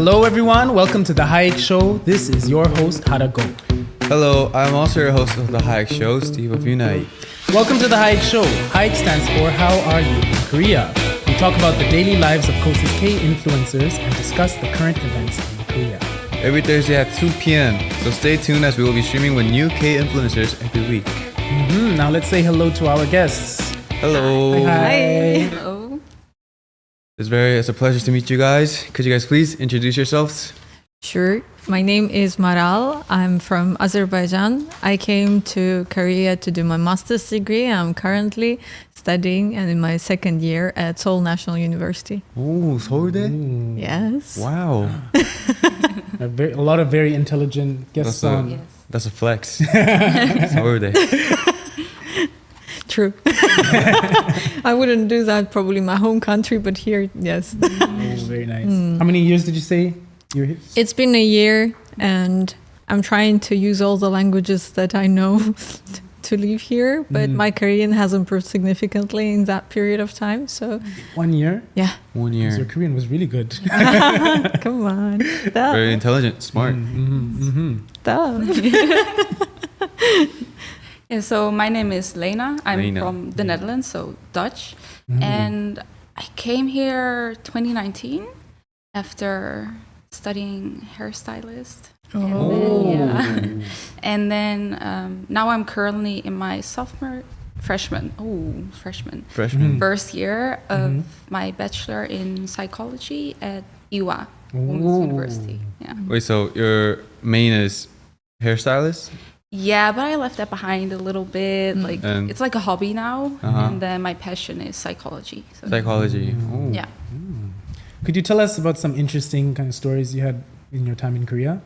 Hello everyone, welcome to the HAYIK Show. This is your host, Harago. Hello, I'm also your host of the HAYIK Show, Steve Afunai. Welcome to the HAYIK Show. HAYIK stands for How Are You in Korea? We talk about the daily lives of KOCIS K-influencers and discuss the current events in Korea. Every Thursday at 2 p.m. So stay tuned as we will be streaming with new K-influencers every week. Now let's say hello to our guests. Hello. Hi. Hello. It's a pleasure to meet you guys. Could you guys please introduce yourselves? Sure. My name is Maral. I'm from Azerbaijan. I came to Korea to do my master's degree. I'm currently studying and in my second year at Seoul National University. Oh, Seoulde? Yes. Wow. A lot of very intelligent guests on. That's a flex. Seoulde. True. I wouldn't do that probably in my home country, but here, yes. Very nice. How many years did you say you're here? It's been a year and I'm trying to use all the languages that I know to live here, but my Korean has improved significantly in that period of time. So 1 year? Yeah. 1 year. Your Korean was really good. Come on. Very intelligent, smart. Yeah, so my name is Lena. I'm Lena. from the Netherlands, so Dutch. And I came here 2019 after studying hairstylist. And then now I'm currently in my freshman first year of my bachelor in psychology at IWA, Women's University. Yeah. Wait, so your main is hairstylist? Yeah, but I left that behind a little bit. It's like a hobby now, and then my passion is psychology. So. Psychology. Oh. Yeah. Could you tell us about some interesting kind of stories you had in your time in Korea?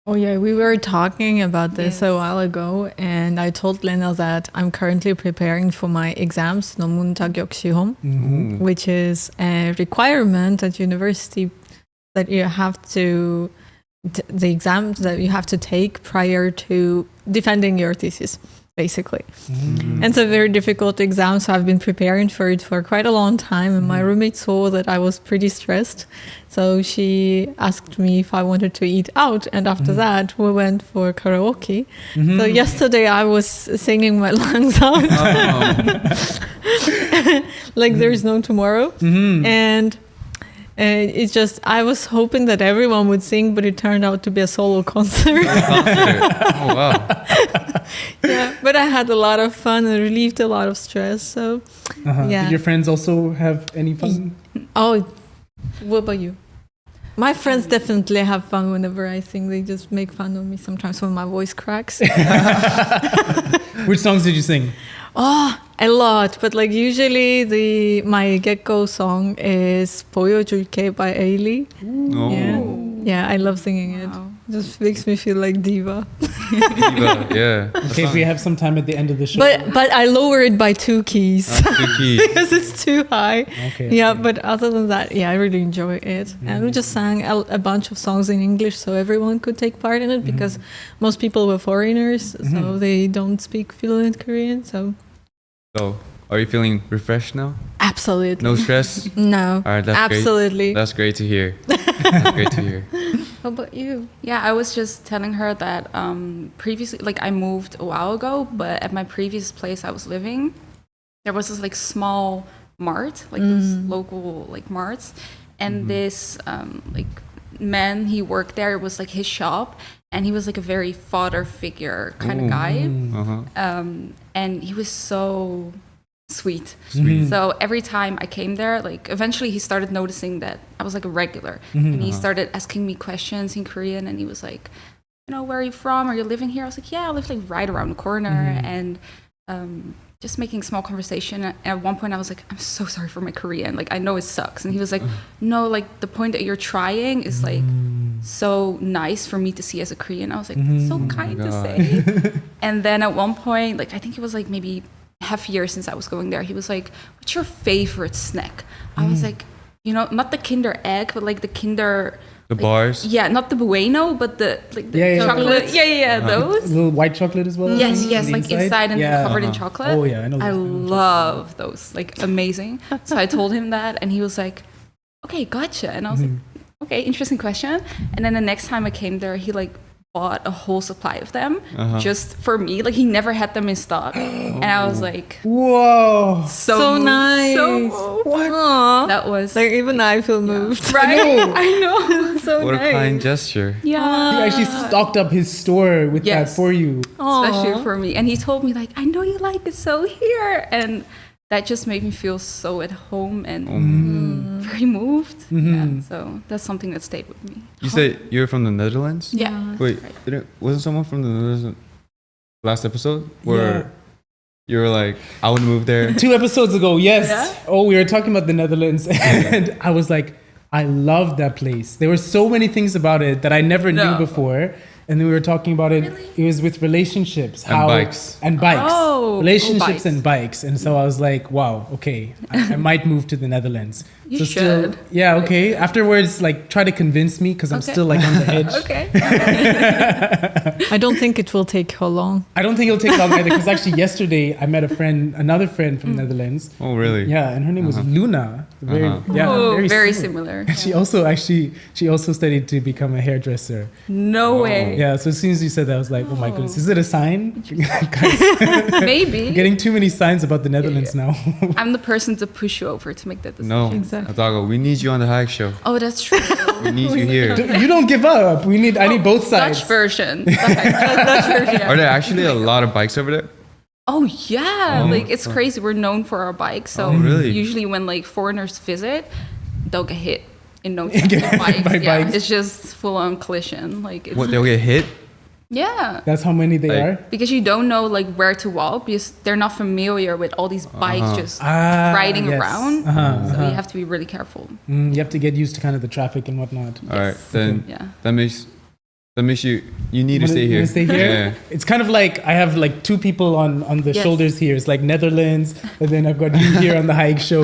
Oh yeah, we were talking about this a while ago, and I told Lena that I'm currently preparing for my exams, 논문 자격 시험, which is a requirement at university that you have to the exams that you have to take prior to defending your thesis, basically. And it's a very difficult exam, so I've been preparing for it for quite a long time, and my roommate saw that I was pretty stressed, so she asked me if I wanted to eat out, and after that we went for karaoke. So yesterday I was singing my lungs out like there's no tomorrow. And it's just, I was hoping that everyone would sing, but it turned out to be a solo concert. Oh, wow. Yeah, but I had a lot of fun and relieved a lot of stress. So, yeah. Did your friends also have any fun? Oh, what about you? My friends definitely have fun whenever I sing. They just make fun of me sometimes when my voice cracks. Which songs did you sing? Oh, a lot. But like usually my get-go song is 보여줄게 by Ailey. Oh. Yeah, I love singing it. It just makes me feel like diva. Diva, yeah. Okay, if we have some time at the end of the show. But I lower it by 2 keys. 2 keys. Because it's too high. Okay. Yeah, but other than that, yeah, I really enjoy it. And we just sang a bunch of songs in English so everyone could take part in it because most people were foreigners, so they don't speak fluent Korean. So, are you feeling refreshed now? absolutely. No stress? No. All right, that's absolutely. great. That's great to hear. That's great to hear. How about you? Yeah, I was just telling her that previously, like I moved a while ago, but at my previous place I was living, there was this like small mart, like this local like marts, and this like man, he worked there. It was like his shop, and he was like a very father figure kind of guy, and he was so sweet. So every time I came there, like eventually he started noticing that I was like a regular, and he started asking me questions in Korean, and he was like, you know, where are you from? Are you living here? I was like, yeah, I live like right around the corner, and just making small conversation. And at one point I was like, I'm so sorry for my Korean, like I know it sucks. And he was like, no, like the point that you're trying is like so nice for me to see as a Korean. I was like, that's so kind to say. And then at one point, like I think it was like maybe half a year since I was going there, he was like, what's your favorite snack? I was like, you know, not the Kinder egg, but like the Kinder The like, bars? Yeah, not the Bueno, but the like the chocolate. Yeah, those. Little white chocolate as well? Yes, like inside and covered in chocolate. Oh yeah, I know. I love those, like amazing. So I told him that, and he was like, "Okay, gotcha." And I was like, okay, interesting question. And then the next time I came there, he like bought a whole supply of them just for me. Like he never had them in stock. And I was like, Whoa. So moved, nice. So moved. What? Aw. That was Like even I feel moved. right. I know. So What a nice. kind gesture. Yeah. He actually stocked up his store with that Yes. for you. Especially for me. And he told me like, I know you like it, so here. And that just made me feel so at home and very moved. Yeah, so that's something that stayed with me. You said you're from the Netherlands? Yeah. Wait, wasn't someone from the Netherlands last episode where you were like, I would move there? 2 episodes ago, yes. Yeah? Oh, we were talking about the Netherlands, and I was like, I love that place. There were so many things about it that I never knew before. And then we were talking about it. Really? It was with relationships, And bikes. and bikes, Oh, relationships bikes. and bikes. And so I was like, wow, okay, I might move to the Netherlands. You so should. Still, yeah, okay. Afterwards, like, try to convince me because I'm Okay. still like on the edge. Okay. I don't think it will take how long. I don't think it'll take long either because actually yesterday I met another friend from Netherlands. Oh, really? Yeah, and her name was Luna. Very, yeah, Oh, very similar. similar. She also studied to become a hairdresser. No way. Yeah, so as soon as you said that, I was like, oh my goodness, is it a sign? Guys, Maybe. getting too many signs about the Netherlands now. I'm the person to push you over to make that decision. No, Exactly. Atago, we need you on the HAYIK show. Oh, that's true. We need you here. You don't give up. I need both sides. Dutch version. Okay. Dutch version. Are there actually a lot of bikes over there? Oh yeah, like it's crazy. We're known for our bikes, so Oh, really? usually when like foreigners visit, they'll get hit in no time. Get with hit bikes. by Yeah, bikes. it's just full on collision. Like it's, What, they'll get hit? yeah, That's how many they Like- are. because you don't know like where to walk because they're not familiar with all these bikes just Ah, riding yes. around. So you have to be really careful. You have to get used to kind of the traffic and whatnot. All right, then Yeah. that makes you need to stay You here. wanna stay here? Yeah. It's kind of like I have like 2 people on the Yes. shoulders here. It's like Netherlands, and then I've got you here on the HAYIK show.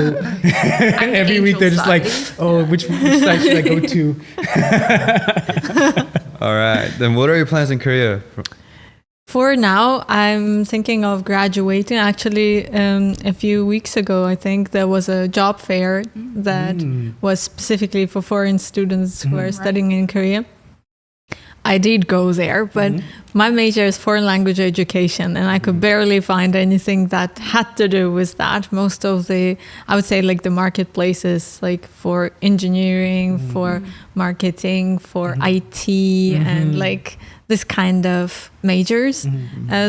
Every week they're just like, angel oh, which side should I go to? All right, then what are your plans in Korea? For now, I'm thinking of graduating. Actually, a few weeks ago, I think there was a job fair that was specifically for foreign students who are studying in Korea. I did go there, but my major is foreign language education, and I could barely find anything that had to do with that. Most of I would say like the marketplaces, like for engineering, for marketing, for IT, and like this kind of majors.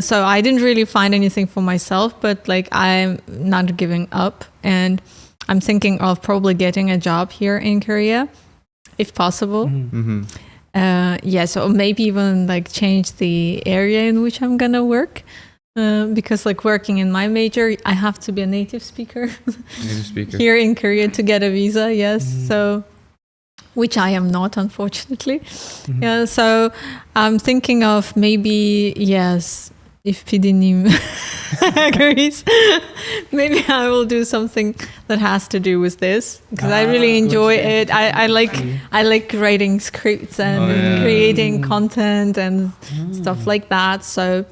So I didn't really find anything for myself, but like I'm not giving up, and I'm thinking of probably getting a job here in Korea, if possible. So maybe even like change the area in which I'm gonna work, because like working in my major, I have to be a native speaker Native speaker. here in Korea to get a visa. Yes, so which I am not, unfortunately. Yeah, so I'm thinking of maybe if PD님 agrees, maybe I will do something that has to do with this because I really enjoy it. I like writing scripts and creating content and stuff like that. So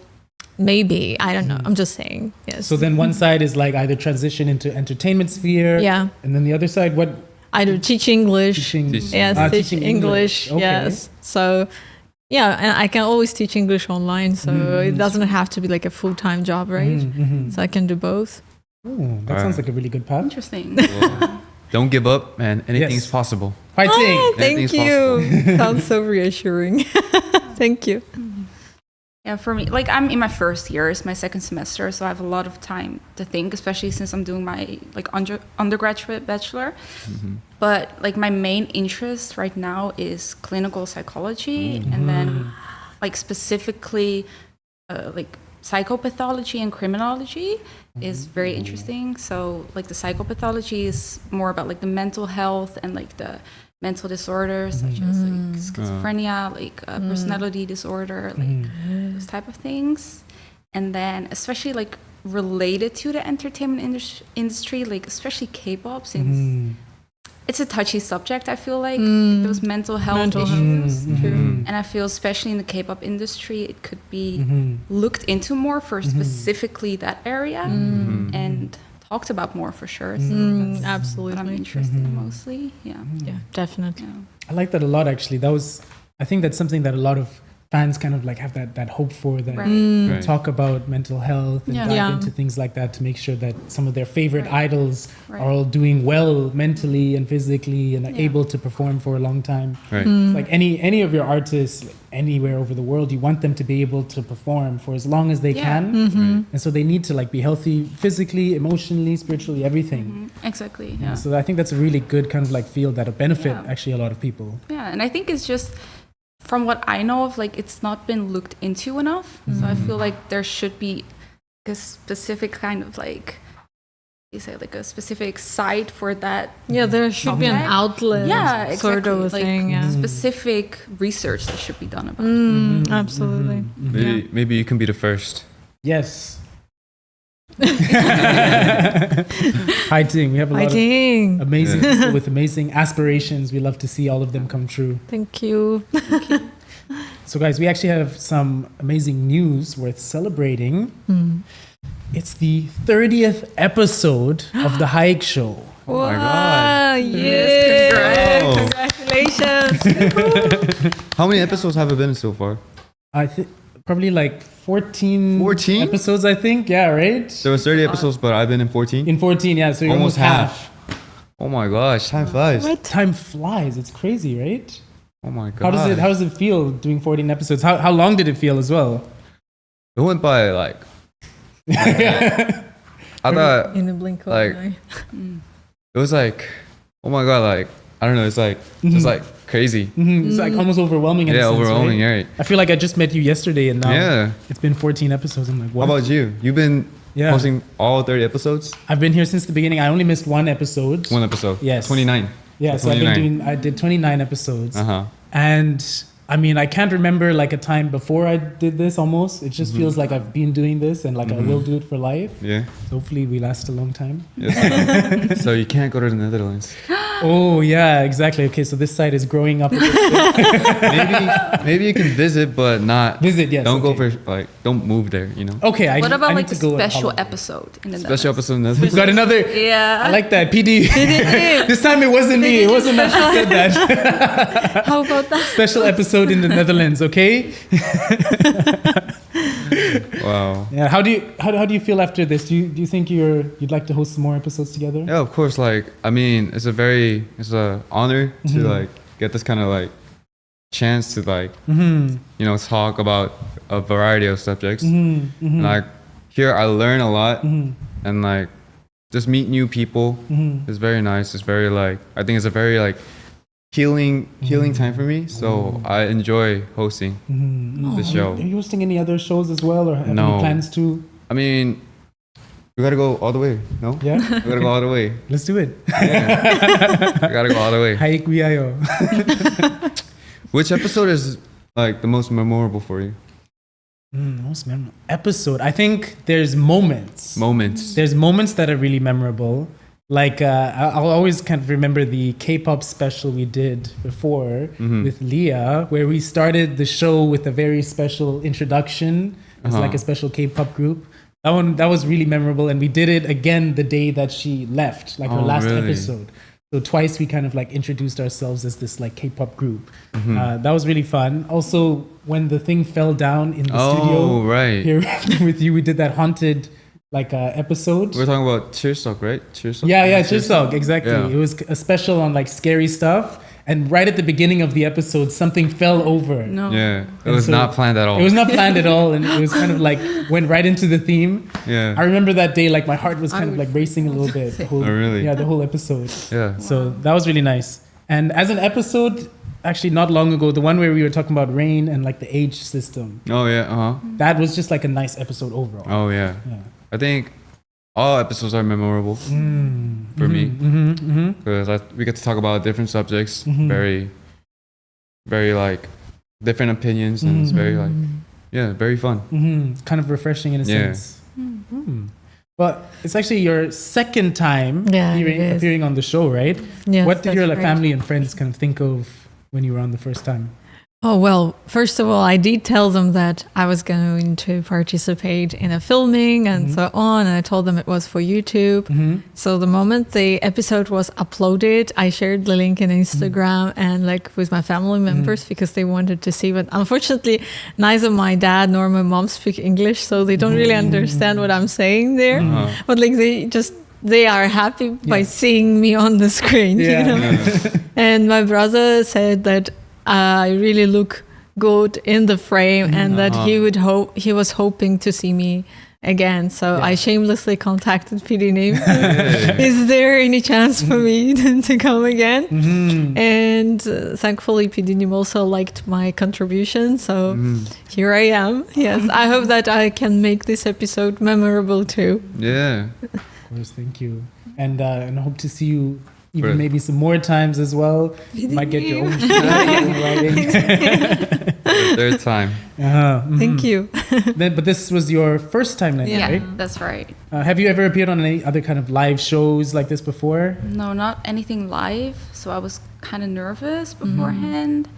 maybe, I don't know. I'm just saying. Yes. So then one side is like either transition into entertainment sphere. Yeah. And then the other side, what? I do teach English. Teaching. Yes, teach teaching English. Okay. Yes. So, yeah, and I can always teach English online, so it doesn't have to be like a full-time job, right? So I can do both. Ooh, that sounds like a really good path. Interesting. Well, don't give up, man. Anything's Yes. possible. Fighting. Oh, thank Anything's you. Sounds so reassuring. Thank you. Yeah, for me, like I'm in my first year, it's my second semester, so I have a lot of time to think, especially since I'm doing my like undergraduate bachelor. But like my main interest right now is clinical psychology, and then like specifically like psychopathology and criminology is very interesting. So like the psychopathology is more about like the mental health and like the mental disorders such as like schizophrenia, like personality disorder, like those type of things. And then especially like related to the entertainment industry, like especially K-pop, since it's a touchy subject, I feel like those mental health issues. And I feel especially in the K-pop industry, it could be looked into more for specifically that area and talked about more for sure. So that's Absolutely. what I'm interested in mostly. Yeah. Yeah, definitely. Yeah. I like that a lot, actually. I think that's something that a lot of fans kind of like have that hope for, that Right. talk about mental health and dive into things like that to make sure that some of their favorite idols are all doing well mentally and physically and are able to perform for a long time. Right. Like any of your artists anywhere over the world, you want them to be able to perform for as long as they can. And so they need to like be healthy physically, emotionally, spiritually, everything. Exactly. Yeah. So I think that's a really good kind of like field that'll benefit actually a lot of people. Yeah, and I think it's just, from what I know of, like, it's not been looked into enough. So I feel like there should be a specific kind of like, you say, like a specific site for that. Yeah, there should be an subject. outlet. Yeah, exactly. Sort of a like, thing. Yeah. specific research that should be done about it. Absolutely. Maybe you can be the first. Yes. Hi team, we have a lot of amazing people with amazing aspirations. We love to see all of them come true. Thank you. So guys, we actually have some amazing news worth celebrating. It's the 30th episode of the HAYIK Show. Oh my god. Yes, congratulations. How many episodes have it been so far? I think probably like 14 14 episodes, I think. Yeah, right? There was 30 episodes, but I've been in 14. In 14, yeah, so you're almost half. Oh my gosh, time flies. Time flies. It's crazy, right? Oh my god. How does it feel doing 14 episodes? How long did it feel as well? It went by like I thought In a blink of like an eye. it was like, oh my god, like I don't know, it's like it's like crazy. It's like almost overwhelming. In a sense, overwhelming, right? right? I feel like I just met you yesterday, and now Yeah. it's been 14 episodes. I'm like, what? How about you? You've been Yeah. posting all 30 episodes? I've been here since the beginning. I only missed one episode. One episode. Yes. 29. Yeah, so I did 29 episodes. Uh-huh. And I mean, I can't remember like a time before I did this almost. It just feels like I've been doing this and like I will do it for life. Yeah. So hopefully we last a long time. Yes. So you can't go to the Netherlands. Oh, yeah, exactly. Okay, so this site is growing up. A bit. Maybe you can visit, but not Visit, yes. Don't okay. go for like don't move there, you know. Okay, What I about need like to a go and special follow. episode in the Special Netherlands? episode in the We've got another. Yeah. I like that. PD. This time it wasn't me. It wasn't us who said that. How about that? Special episode in the Netherlands, okay? Wow. Yeah. How do you feel after this? Do you think you'd like to host some more episodes together? Yeah, of course. Like, I mean, it's a honor to like get this kind of like chance to like you know talk about a variety of subjects. And like here, I learn a lot, and like just meet new people. It's very nice. It's very like I think it's a very like healing time for me. So I enjoy hosting the show. Are you hosting any other shows as well, or have No. any plans to? I mean, we gotta go all the way. No, Yeah, we gotta go all the way. let's do it. We gotta go all the way. HAYIK Wiayo. Which episode is like the most memorable for you? Most memorable episode. I think there's moments. Moments. There's moments that are really memorable. Like I'll always kind of remember the K-pop special we did before with Leah, where we started the show with a very special introduction. It's like a special K-pop group. That was really memorable, and we did it again the day that she left, like her last really? episode. So twice we kind of like introduced ourselves as this like K-pop group. That was really fun. Also, when the thing fell down in the studio right. here with you, we did that haunted like episode. We're talking about Cheerstock, right? Cheerstock. Yeah, Cheerstock, exactly. Yeah. It was a special on like scary stuff. And right at the beginning of the episode, something fell over. No. Yeah, it And was so not planned at all. It was not planned at all, and it was kind of like went right into the theme. Yeah. I remember that day, like my heart was kind of like racing a little bit. The whole, really? Yeah, the whole episode. Yeah. So that was really nice. And as an episode, actually not long ago, the one where we were talking about rain and like the age system, Oh yeah. that was just like a nice episode overall. Oh yeah. Yeah. I think all episodes are memorable for me because we get to talk about different subjects, very like different opinions, and it's very like very fun. Kind of refreshing in a Yeah. sense. But it's actually your second time Yeah, it is. appearing on the show, right? Yes, What did your that's like right. family and friends kind of think of when you were on the first time? Oh, well, first of all, I did tell them that I was going to participate in a filming and so on. And I told them it was for YouTube. So the moment the episode was uploaded, I shared the link in Instagram and like with my family members because they wanted to see. But unfortunately, neither my dad nor my mom speak English. So they don't really understand what I'm saying there. But like they are happy by seeing me on the screen, you know? And my brother said that I really look good in the frame and that he was hoping to see me again. So I shamelessly contacted PD Nim. Is there any chance for me to come again? And thankfully PD Nim also liked my contribution. So here I am. Yes, I hope that I can make this episode memorable too. Yeah. Of course, thank you. And I hope to see you even maybe some more times as well. You might get your own Third time. Thank you. But this was your first time, Lena, right? That's right. Have you ever appeared on any other kind of live shows like this before? No, not anything live. So I was kind of nervous beforehand.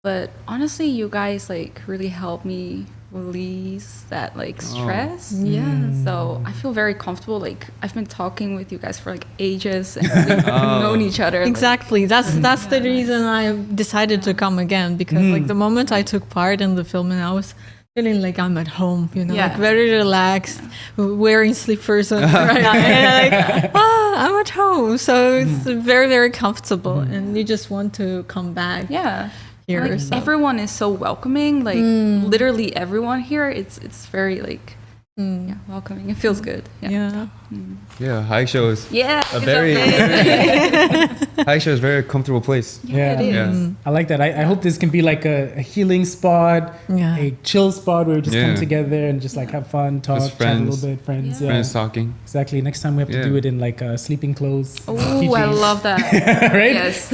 But honestly, you guys like really helped me release that like stress. So I feel very comfortable. Like I've been talking with you guys for like ages and we've known each other. Exactly. That's the reason I decided to come again, because like the moment I took part in the filming, I was feeling like I'm at home, you know, like very relaxed, wearing slippers and like, I'm at home. So it's very, very comfortable and you just want to come back. Here, like, everyone is so welcoming. Like literally everyone here, it's very like welcoming. It feels good. HAYIK Show is a very HAYIK Show is a very comfortable place. It is. I like that. I hope this can be like a healing spot, a chill spot where we just come together and just like have fun, talk, chat a little bit, friends. Friends talking. Exactly. Next time we have to do it in like sleeping clothes. Oh, I love that. Right? Yes.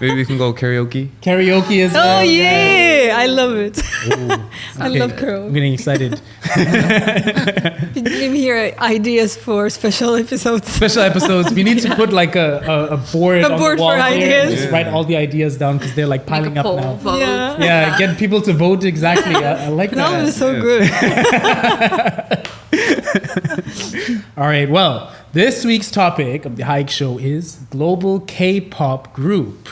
Maybe we can go karaoke. Karaoke as well. Oh yeah, I love it. I love karaoke. I'm getting excited. Give me here ideas for special episodes. Special episodes. We need to put like a board on the wall for ideas. and just write all the ideas down because they're like piling up now. Vote. Yeah, get people to vote exactly. I like that. That was so good. All right. Well, this week's topic of the HAYIK Show is global K-pop group.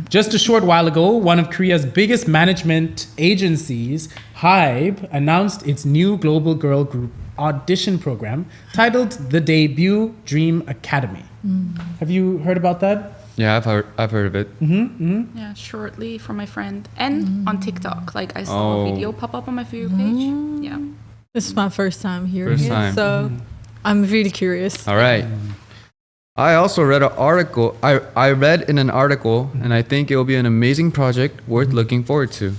Just a short while ago, one of Korea's biggest management agencies, HYBE, announced its new global girl group audition program titled The Debut Dream Academy. Have you heard about that? Yeah, I've heard of it. Yeah, shortly from my friend and on TikTok. Like I saw a video pop up on my For You page. Yeah. This is my first time hearing First it, time. so I'm really curious. All right. I also read an article. I read in an article, and I think it will be an amazing project worth looking forward to.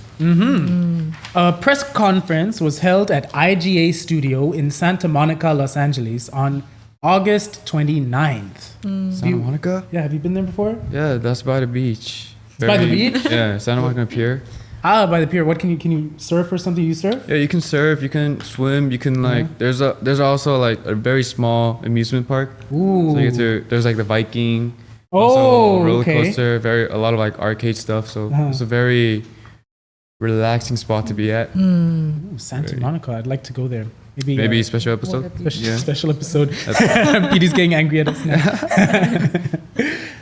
A press conference was held at IGA Studio in Santa Monica, Los Angeles on August 29th. Santa Monica? Yeah, have you been there before? Yeah, that's by the beach. By the beach? Yeah, Santa Monica Pier. By the pier. What can you surf or something? You surf? Yeah, you can surf, you can swim, you can like. There's also like a very small amusement park. Ooh. So there's like the Viking. Oh, also roller okay. coaster. A lot of like arcade stuff. So it's a very relaxing spot to be at. Santa Monica. I'd like to go there. Maybe special episode. Special episode. Petey's getting angry at us now.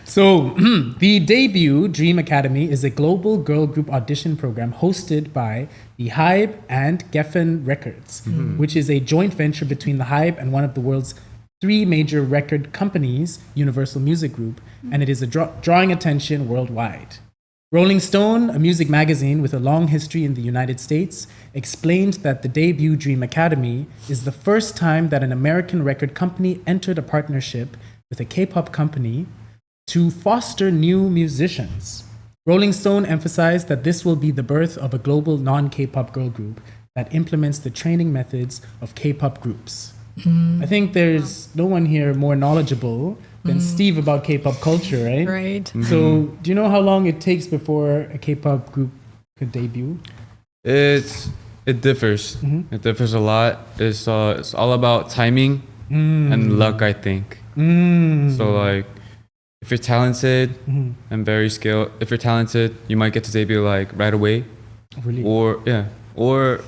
So, the Debut Dream Academy is a global girl group audition program hosted by the HYBE and Geffen Records, which is a joint venture between the HYBE and one of the world's 3 major record companies, Universal Music Group, and it is drawing attention worldwide. Rolling Stone, a music magazine with a long history in the United States, explained that the Debut Dream Academy is the first time that an American record company entered a partnership with a K-pop company to foster new musicians. Rolling Stone emphasized that this will be the birth of a global non-K-pop girl group that implements the training methods of K-pop groups. I think there's no one here more knowledgeable than Steve about K-pop culture, right? Right. So, do you know how long it takes before a K-pop group could debut? It differs. It differs a lot. It's all about timing and luck, I think. So like, if you're talented and very skilled, if you're talented, you might get to debut like right away, Really? or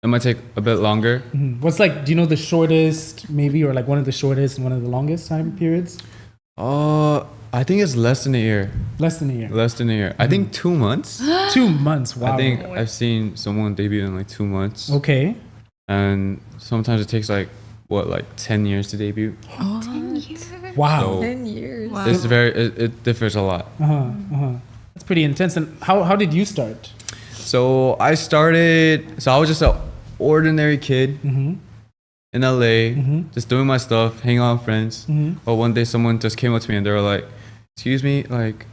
it might take a bit longer. What's like, do you know the shortest maybe, or like one of the shortest and one of the longest time periods? I think it's less than a year. Less than a year. Less than a year. I think 2 months. 2 months. Wow. I think I've seen someone debut in like 2 months. Okay. And sometimes it takes like 10 years to debut. 10 years. Wow. So 10 years. Wow. it's it differs a lot. That's pretty intense. And how did you start? So I was just an ordinary kid in LA, just doing my stuff, hanging out with friends. But one day someone just came up to me and they were like, "Excuse me, like,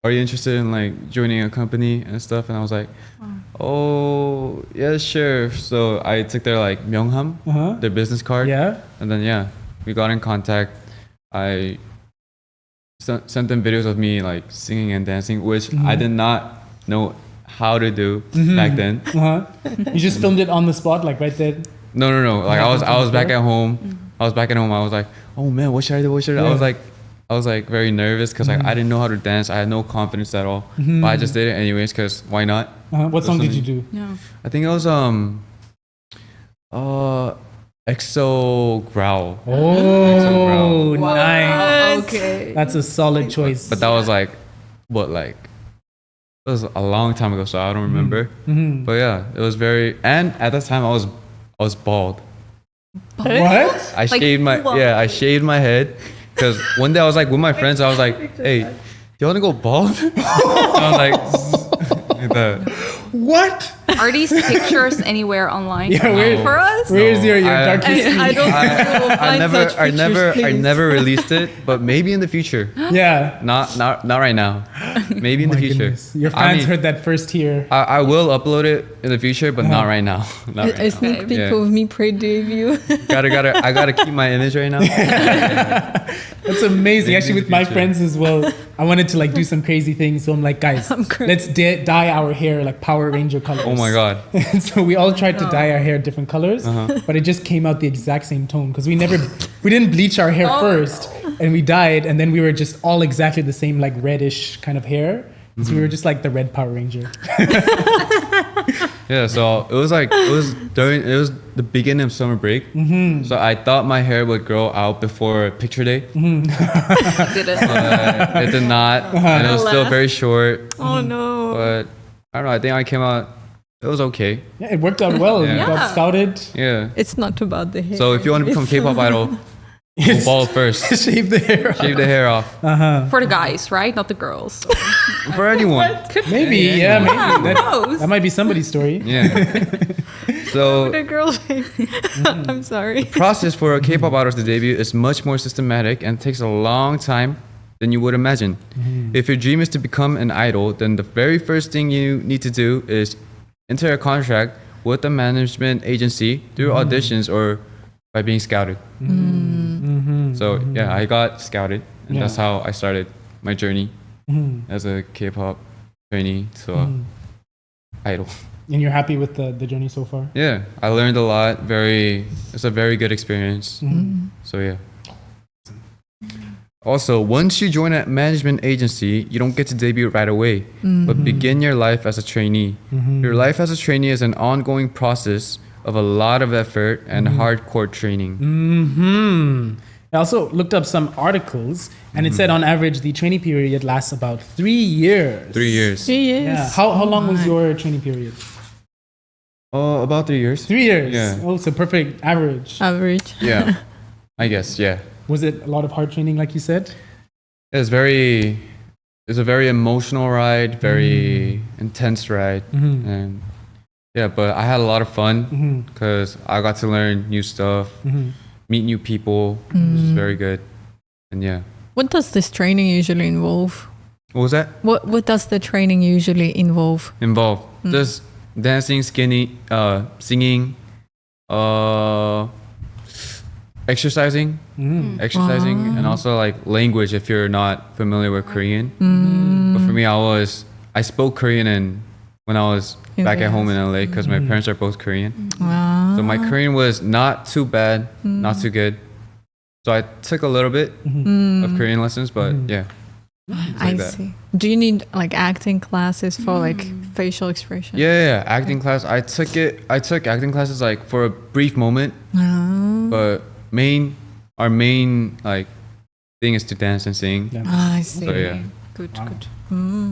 are you interested in like joining a company and stuff?" And I was like, "Oh, yeah, sure." So I took their like 명함, their business card. Yeah. And then we got in contact. I sent them videos of me like singing and dancing, which I did not know how to do back then. You just filmed it on the spot, like right there. No. Like I was back at home. I was like, "Oh man, what should I do? What should I do?" I was like very nervous because like I didn't know how to dance. I had no confidence at all. But I just did it anyways because why not? What song did you do? Yeah. I think it was EXO Growl. Oh, Wow. nice. Okay. That's a solid choice. But that was like it was a long time ago, so I don't remember. But yeah, it was very. And at that time, I was bald. What? I shaved my head because one day I was like with my friends. I was like, "Hey, do you want to go bald?" I was like that. What? Are these pictures anywhere online? Yeah, where, For us? where's your I- dark history? I don't think we will find such pictures, I please. never released it, but maybe in the future. Yeah. Not right now. Maybe in the My future. goodness. Your I fans mean, heard that first here. I will upload it in the future, but not right now. Not right A now. sneak peek Yeah. of me pre-debut. I gotta keep my image right now. That's amazing. Maybe Actually, in with the my future. friends as well, I wanted to like do some crazy things. So I'm like, guys, I'm crazy. let's dye our hair like Power Ranger colors. Oh my god. And so we all tried to dye our hair different colors, but it just came out the exact same tone because we didn't bleach our hair first, and we dyed, and then we were just all exactly the same like reddish kind of hair. So we were just like the red Power Ranger. Yeah, so it was the beginning of summer break. So I thought my hair would grow out before picture day. Did it? It did not, and it was still very short. Oh no. But I don't know. I think I came out. It was okay. Yeah, it worked out well. Yeah. You got scouted. Yeah. It's not about the hair. So if you want to become K-pop idol, go bald first. Shave the hair off. Shave the hair off For the guys, right? Not the girls. for anyone. Maybe, Yeah, maybe. who knows? That might be somebody's story. Yeah. So the girl. I'm sorry. process for a K-pop idols to debut is much more systematic and takes a long time than you would imagine. If your dream is to become an idol, then the very first thing you need to do is enter a contract with a management agency through auditions or by being scouted. So yeah, I got scouted, and that's how I started my journey as a K-pop trainee to a idol. And you're happy with the journey so far? Yeah, I learned a lot. It's a very good experience. So yeah. Also, once you join a management agency, you don't get to debut right away, but begin your life as a trainee. Your life as a trainee is an ongoing process of a lot of effort and hardcore training. I also looked up some articles, and it said on average the training period lasts about 3 years. 3 years. 3 years. Yeah. How long was your training period? Oh, about 3 years. 3 years. Yeah. Oh, so perfect average. Average. Yeah, I guess. Yeah, Was it a lot of hard training, like you said? it's a very emotional ride, very intense ride, and yeah. But I had a lot of fun because I got to learn new stuff, meet new people, which is very good, and yeah. What does this training usually involve? What was that? What does the training usually involve? Involved? Just dancing, singing, exercising, and also like language if you're not familiar with Korean. But for me, I spoke Korean when I was back at home in LA because my parents are both Korean. Wow. So my Korean was not too bad, not too good. So I took a little bit of Korean lessons, but yeah. I see. Do you need like acting classes for like facial expression? Yeah, acting class. I took acting classes like for a brief moment, but our main like thing is to dance and sing. Yeah. I see. So yeah. Good, Wow. good.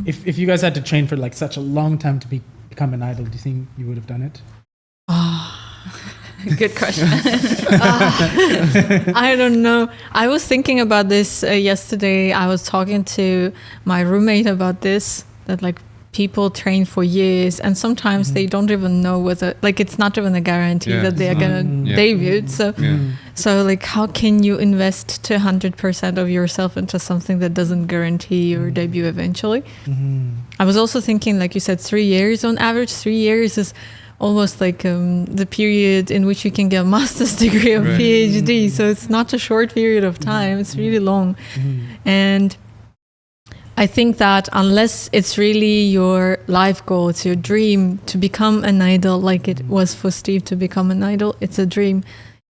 If you guys had to train for like such a long time to become an idol, do you think you would have done it? Good question. I don't know. I was thinking about this yesterday. I was talking to my roommate about this, that like people train for years and sometimes they don't even know whether, like it's not even a guarantee that they are going to debut. So like how can you invest 200% of yourself into something that doesn't guarantee your debut eventually? I was also thinking, like you said, 3 years on average. 3 years is almost like the period in which you can get a master's degree or PhD. So it's not a short period of time. It's really long. And I think that unless it's really your life goal, it's your dream to become an idol, like it was for Steve to become an idol, it's a dream.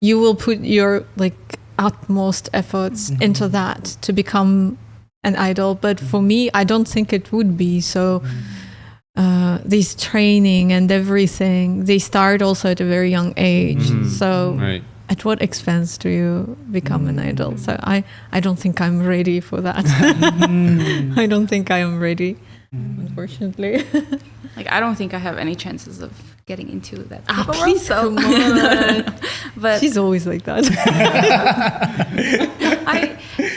You will put your like utmost efforts into that to become an idol. But for me, I don't think it would be. So this training and everything, they start also at a very young age. So at what expense do you become an idol? So I don't think I'm ready for that. I don't think I am ready, unfortunately. Like, I don't think I have any chances of getting into that. Please come on. But she's always like that.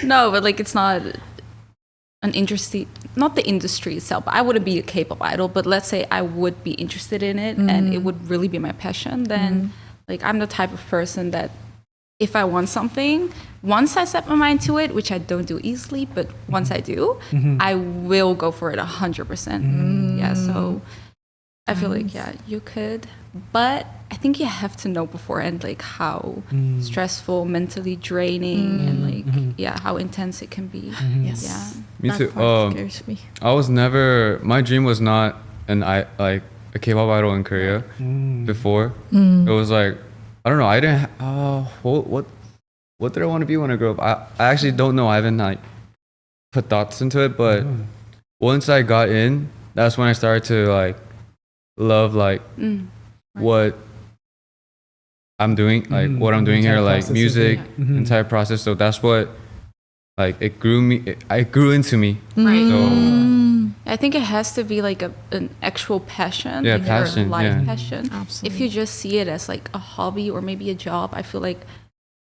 No, but like it's not an industry, not the industry itself. I wouldn't be a K-pop idol, but let's say I would be interested in it and it would really be my passion. Then, like, I'm the type of person that if I want something, once I set my mind to it, which I don't do easily, but once I do, I will go for it 100%. Yeah, so I feel like, yeah, you could, but I think you have to know beforehand, like, how stressful, mentally draining, and like, yeah, how intense it can be. Yes. Yeah. Me That too. part scares me. I was never. My dream was not a K-pop idol in Korea before. It was like, I don't know. I didn't. What did I want to be when I grew up? I actually don't know. I haven't like put thoughts into it. But once I got in, that's when I started to like love like what I'm doing, like what I'm doing here, like music, entire process. So that's what like it grew me. It grew into me. Right. So, I think it has to be like an actual passion, Yeah, like passion, your life yeah. passion. Absolutely. If you just see it as like a hobby or maybe a job, I feel like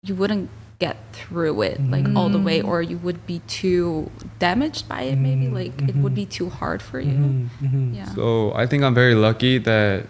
you wouldn't get through it like all the way, or you would be too damaged by it. Maybe like it would be too hard for you. Yeah. So I think I'm very lucky that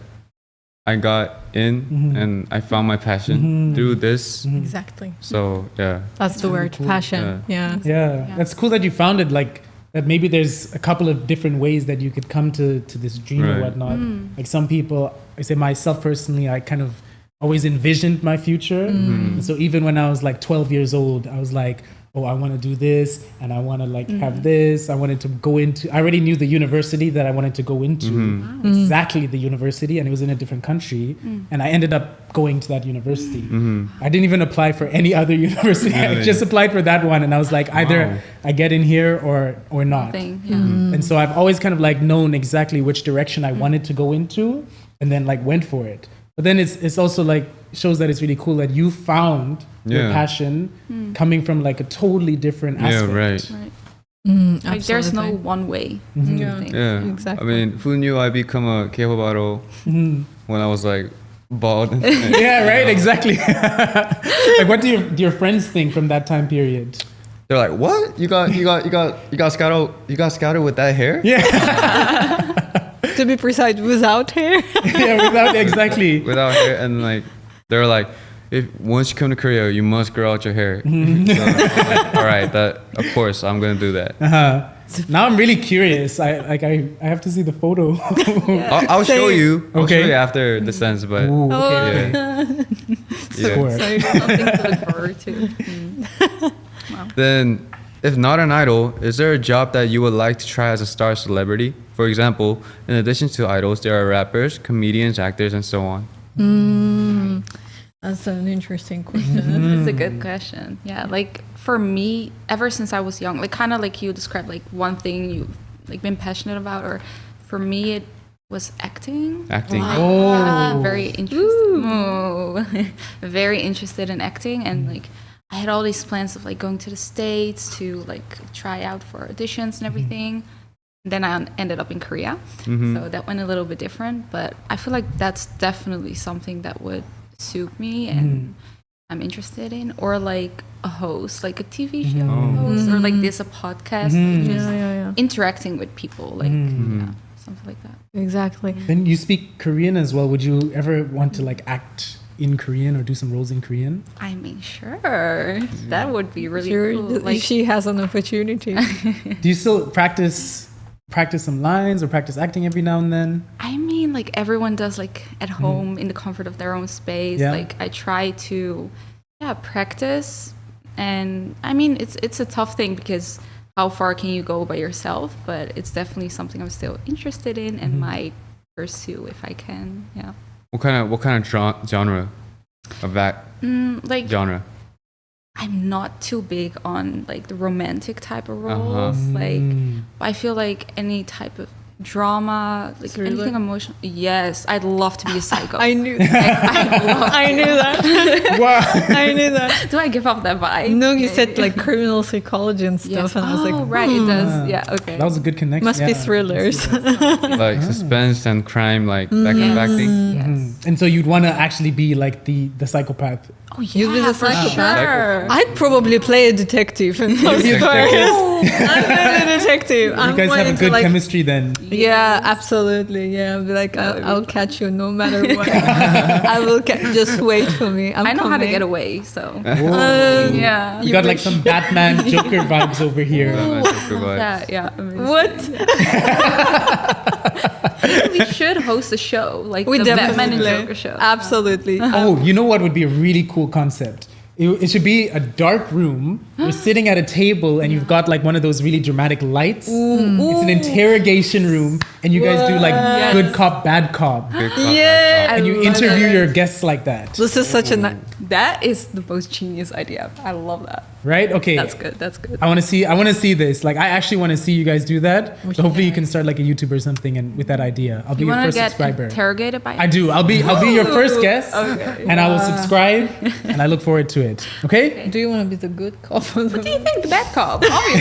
I got in and I found my passion through this. Exactly. So yeah. That's the word, passion. Yeah. Yeah, that's cool that you found it. Like that, maybe there's a couple of different ways that you could come to this dream or Right. whatnot. Like some people, I say myself personally, I kind of always envisioned my future. And so even when I was like 12 years old, I was like, oh, I want to do this and I want to like have this. I wanted to go into, I already knew the university that I wanted to go into, exactly the university, and it was in a different country. And I ended up going to that university. I didn't even apply for any other university. I Really? just applied for that one. And I was like, either I get in here or not. Thing. Yeah. And so I've always kind of like known exactly which direction I wanted to go into and then like went for it. But then it's also like shows that it's really cool that you found your Yeah. passion coming from like a totally different aspect. Yeah, right. Right. Like there's no Absolutely. one way. Yeah. Thing. Yeah. Exactly. I mean, who knew I'd become a K-pop idol when I was like bald? Yeah, right, exactly. Like what do your friends think from that time period? They're like, "What? You got scouted with that hair?" Yeah. To be precise, without hair. Yeah, without exactly. Without hair, and like they're like, if once you come to Korea, you must grow out your hair. So I'm like, all right, that of course I'm gonna do that. Now I'm really curious. I have to see the photo. I'll show you. I'll Okay. show you after the sense, but Ooh, Oh, okay. yeah. Score. So it's something to look forward to. Then, if not an idol, is there a job that you would like to try as a star celebrity? For example, in addition to idols, there are rappers, comedians, actors, and so on. That's an interesting question. It's a good question. Yeah, like for me, ever since I was young, like kind of like you described, like one thing you've like been passionate about, or for me it was acting. Acting. Very interested. Very interested in acting, and like I had all these plans of like going to the States to like try out for auditions and everything. Then I ended up in Korea, so that went a little bit different. But I feel like that's definitely something that would suit me and I'm interested in, or like a host, like a TV show host, or like this a podcast, like just interacting with people, like something like that. Exactly. Then you speak Korean as well. Would you ever want to like act in Korean or do some roles in Korean? I mean, sure, that would be really cool. Like she has an opportunity. Do you still practice some lines or practice acting every now and then? I mean, like everyone does, like at home in the comfort of their own space. Yeah. Like I try to, practice. And I mean, it's a tough thing because how far can you go by yourself? But it's definitely something I'm still interested in and might pursue if I can. Yeah. What kind of genre of that Like genre? I'm not too big on like the romantic type of roles. Like I feel like any type of drama, like anything emotional. Yes, I'd love to be a psycho. I knew that. I knew that. Wow. I knew that. Do I give off that vibe? No, you said like criminal psychology and stuff, and I was like, right, it does. Yeah, okay. That was a good connection. must be thrillers. Like suspense and crime, like that kind of acting. Yes. And so you'd want to actually be like the psychopath. Oh, You'd be the for psychopath? sure. I'd probably play a detective in those stories. I'm a detective. You guys have a good chemistry then. Yeah, absolutely. Yeah, I'll be like, I'll catch you no matter what. I will just wait for me. I know how to coming. get away, so Yeah. You got like some Batman Joker vibes over here. yeah. Amazing. What? We should host a show, like We the Batman and definitely. Joker show. Absolutely. Oh, you know what would be a really cool concept? It should be a dark room. You're sitting at a table and you've got like one of those really dramatic lights. It's an interrogation room, and you guys do like good cop, bad cop, Yeah. and you interview your guests like that. This is such a That is the most genius idea. I love that. Right? Okay. That's good. That's good. I want to see this. Like, I actually want to see you guys do that. So hopefully you can start like a YouTube or something, and with that idea, I'll be your first subscriber. Interrogated by? I do. I'll be your first guest, and I will subscribe, and I look forward to it. Okay? Do you want to be the good cop? What do you think? The bad cop, obviously.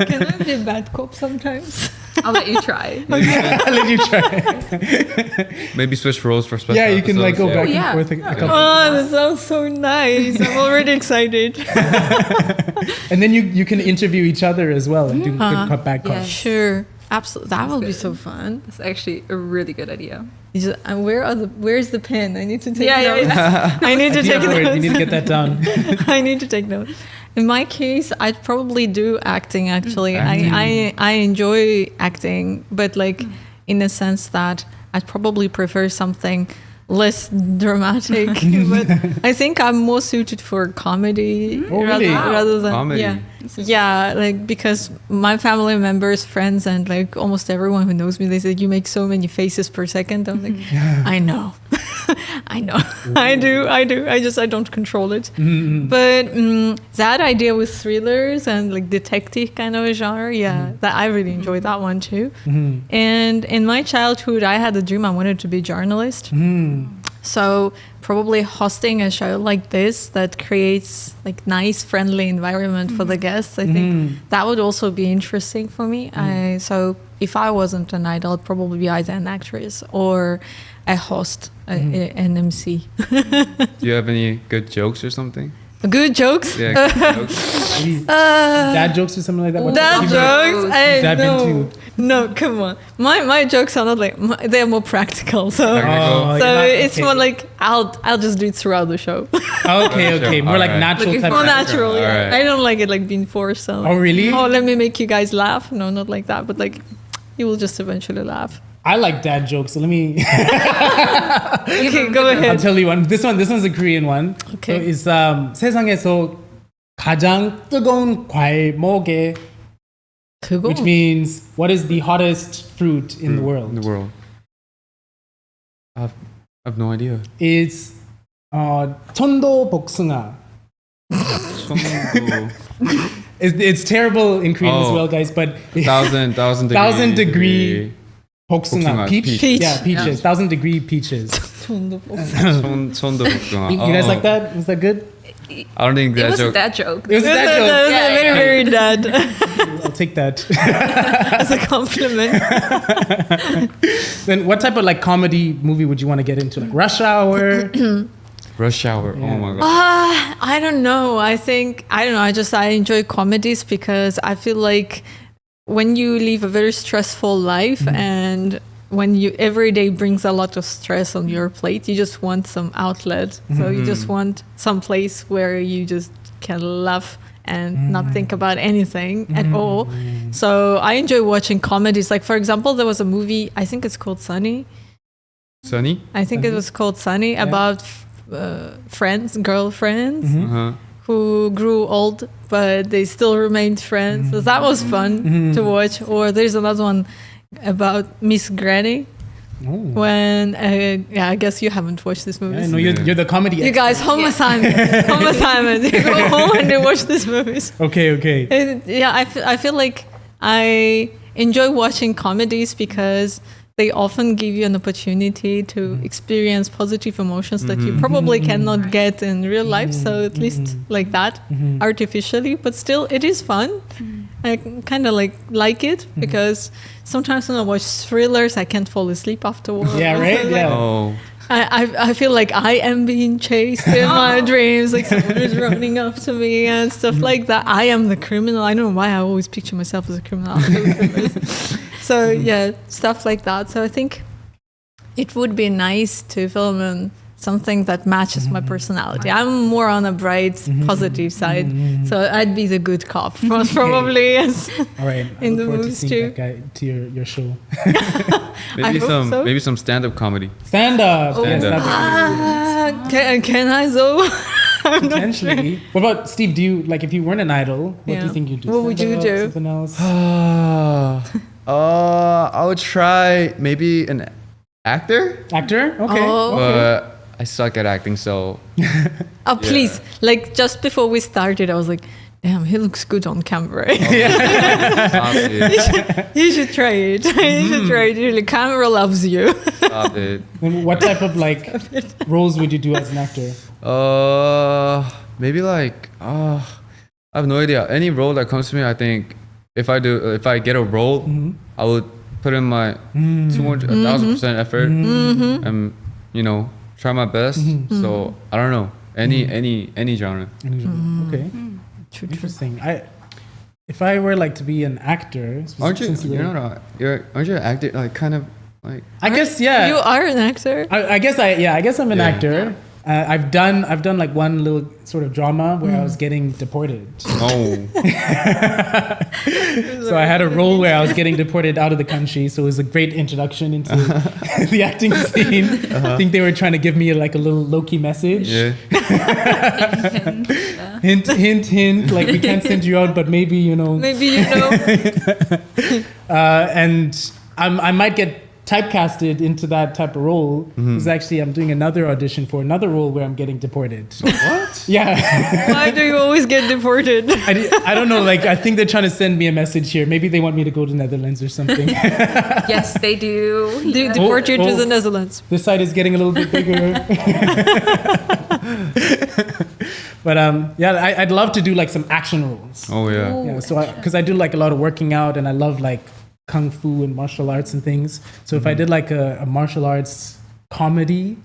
Can I be a bad cop sometimes? I'll let you try. I'll let you try. Maybe switch roles for special. Yeah, you can like go episodes, back and forth a couple. Oh, that sounds so nice. I'm already excited. And then you can interview each other as well and do good cop, bad cop. Yes. Sure. Absolutely. That will be so fun. That's actually a really good idea. Where's the pen? I need to take Yeah, notes. I need to take You notes. need to get that down. I need to take notes. In my case, I'd probably do acting actually. I enjoy acting, but like in the sense that I'd probably prefer something less dramatic. But I think I'm more suited for comedy Oh, really? rather than Comedy. yeah, like because my family members, friends, and like almost everyone who knows me, they say you make so many faces per second. I'm like, I know, I know, I do. I don't control it. But that idea with thrillers and like detective kind of a genre, that I really enjoyed that one too. And in my childhood, I had a dream. I wanted to be a journalist. So probably hosting a show like this that creates like nice, friendly environment for the guests. I think that would also be interesting for me. So if I wasn't an idol, I'd probably be either an actress or a host, an MC. Do you have any good jokes or something? Good jokes? Yeah, good jokes. Maybe dad jokes or something like that. Dad jokes? Hey, Dive no. into. No, come on. My jokes are not like, they're more practical. So it's more like, I'll just do it throughout the show. Okay. More like natural type. More natural, yeah. Alright. I don't like it like being forced. So Oh, really? Oh, let me make you guys laugh. No, not like that. But like, you will just eventually laugh. I like dad jokes, so let me. Okay, go I'll ahead. tell you one. This one's a Korean one. Okay. So it's 세상에서 가장 뜨거운 과일목에, which means what is the hottest fruit in the world? In the world. I have no idea. It's 천도 복숭아. 천도. It's terrible in Korean as well, guys. But thousand degree 복숭아. peach. Yeah, peaches. 1,000-degree peaches. 천도 복숭아. You guys like that? Was that good? I don't think It that was a joke. dad joke. It was that That joke. was very, very dad I'll take that. as a compliment. Then what type of like comedy movie would you want to get into? Like Rush Hour? Rush Hour. Yeah. Oh my god. I don't know. I enjoy comedies because I feel like when you live a very stressful life and when every day brings a lot of stress on your plate, you just want some outlet. So you just want some place where you just can laugh and not think about anything at all. So I enjoy watching comedies. Like, for example, there was a movie, I think it's called Sunny. Sunny? I think it was called Sunny, about girlfriends who grew old, but they still remained friends. So that was fun to watch. Or there's another one about Miss Granny. When I guess you haven't watched this movie. Yeah, no, you're the comedy You guys, Homo Simon, you go home and you watch these movies. Okay. I feel like I enjoy watching comedies because they often give you an opportunity to experience positive emotions that you probably cannot get in real life. So at least like that, artificially, but still it is fun. I kind of like it because sometimes when I watch thrillers, I can't fall asleep afterwards. Yeah, right? Like, Yeah. Oh. I feel like I am being chased in my dreams, like someone is running up to me and stuff like that. I am the criminal. I don't know why I always picture myself as a criminal. So yeah, stuff like that. So I think it would be nice to film in something that matches my personality. I'm more on a bright, positive side. So I'd be the good cop, most probably. Yes. All right. I In look the forward to movies seeing too. that guy to your show. Maybe hope so. some stand-up comedy. Stand-up. Yes, Stand-up. Can I though? potentially. What about Steve? Do you like if you weren't an idol? What do Yeah. you think you'd do? What would you Stand-up, do? Something else? I would try maybe an actor, Actor? Okay. Oh. but I suck at acting, so Oh, please. Like, just before we started, I was like, damn, he looks good on camera. stop it. You should try it. You should try it. Really, camera loves you. Stop it. And what type of like roles would you do as an actor? Maybe like I have no idea. Any role that comes to me, I think if I get a role, I would put in my 1,000% effort and try my best. So I don't know any genre. Okay. Interesting. If I were like to be an actor, Aren't you? since Aren't you an actor? Like kind of like. I guess yeah. You are an actor. I guess I'm an Yeah. actor. I've done like one little sort of drama where I was getting deported. Oh. So I had a role where I was getting deported out of the country. So it was a great introduction into the acting scene. I think they were trying to give me like a little low-key message. Yeah. Hint, hint, hint. Like we can't send you out, but maybe Maybe you know. and I might get typecasted into that type of role because actually I'm doing another audition for another role where I'm getting deported. What? Yeah. Why do you always get deported? I don't know. Like I think they're trying to send me a message here. Maybe they want me to go to Netherlands or something. Yes, they do. Do deport you to the Netherlands. This side is getting a little bit bigger. But I'd love to do like some action roles. Oh yeah. Yeah, so because I do like a lot of working out and I love like kung fu and martial arts and things. So if I did like a martial arts comedy,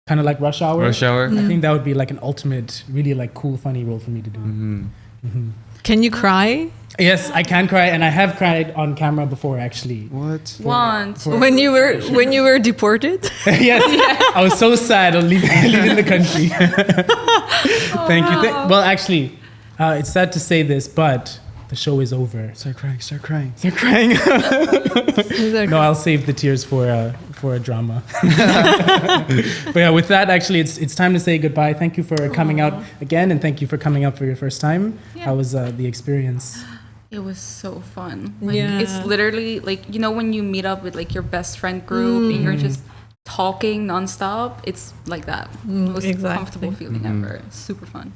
kind of like Rush Hour, Rush Hour. I think that would be like an ultimate, really like cool, funny role for me to do. Can you cry? Yes, I can cry, and I have cried on camera before actually. What? Once. When you were deported? Yes, I was so sad on leaving the country. Thank you. Well, actually, it's sad to say this, but the show is over. Start crying. Start crying. They're crying. No, I'll save the tears for a drama. But yeah, with that, actually, it's time to say goodbye. Thank you for coming out again, and thank you for coming up for your first time. Yeah. How was the experience? It was so fun. Like, Yeah. It's literally like, when you meet up with like your best friend group and you're just talking nonstop. It's like that. Most exactly. comfortable feeling ever. Super fun.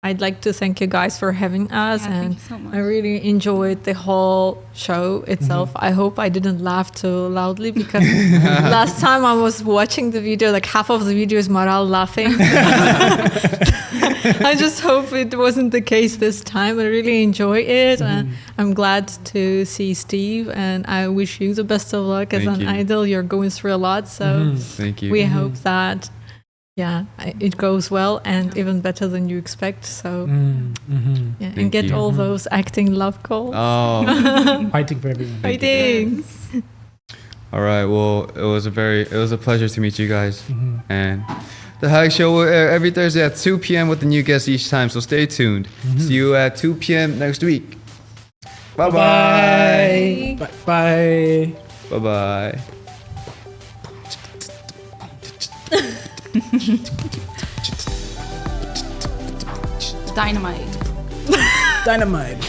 I'd like to thank you guys for having us, Yeah, and thank you so much. I really enjoyed the whole show itself. I hope I didn't laugh too loudly, because last time I was watching the video, like half of the video is Maral laughing. I just hope it wasn't the case this time. I really enjoy it, and I'm glad to see Steve, and I wish you the best of luck as Thank an you. idol. You're going through a lot, so Thank you. we hope that it goes well and even better than you expect. So and Thank get you. all those acting love calls. Oh, Fighting for everyone. Fighting. all right. Well, it was a pleasure to meet you guys. And the HAYIK Show will air every Thursday at 2 p.m. with a new guest each time. So stay tuned. See you at 2 p.m. next week. Bye bye. Bye. Bye. Bye bye. Dynamite. Dynamite.